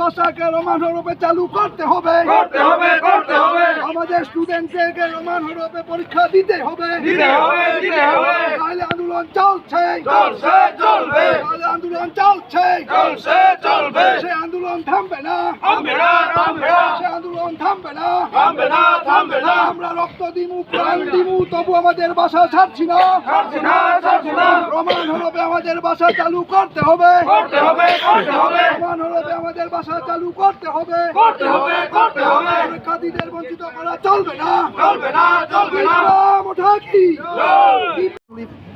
ভাষাকে রোমান হরফে চালু করতে হবে, আমাদের স্টুডেন্টকে রোমান হরফে পরীক্ষা দিতে হবে, তাহলে আন্দোলন চলছে, আন্দোলন চলছে, সে আন্দোলন থামবে না, সে আন্দোলন থামবে না, আমরা রক্ত দিমু, প্রাণ দিমু, তবু আমাদের ভাষা ছাড়ছি না, রোমান হরফে আমাদের ভাষা চালু করতে হবে, রোমান হরফে আমাদের ভাষা চালু করতে হবে, পরীক্ষার্থীদের বঞ্চিত করা চলবে না,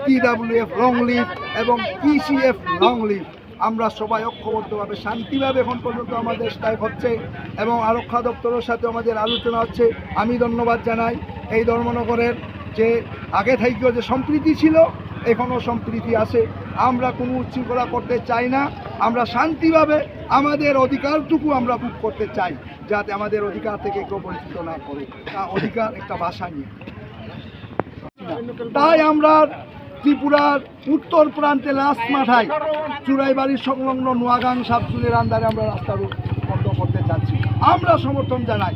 TWF লং লিভ এবং PCF লং লিভ। আমরা সবাই ঐক্যবদ্ধভাবে শান্তিভাবে এখন পর্যন্ত আমাদের স্ট্রাইক হচ্ছে এবং আরক্ষা দপ্তরের সাথে আমাদের আলোচনা হচ্ছে। আমি ধন্যবাদ জানাই এই ধর্মনগরের যে আগে থেকেও যে সম্প্রীতি ছিল, এখনও সম্প্রীতি আছে। আমরা কোনো উচ্ছৃঙ্খলা করতে চাই না, আমরা শান্তিভাবে আমাদের অধিকারটুকু আমরা ভোগ করতে চাই, যাতে আমাদের অধিকার থেকে কেউ বঞ্চিত না করে। অধিকার একটা ভাষা নিয়ে, তাই আমরা ত্রিপুরার উত্তর প্রান্তে লাস্ট মাথায় চুরাইবাড়ির সংলগ্ন নোয়াগাং সাবজুনের আন্ডারে আমরা রাস্তা বন্ধ করতে চাচ্ছি। আমরা সমর্থন জানাই।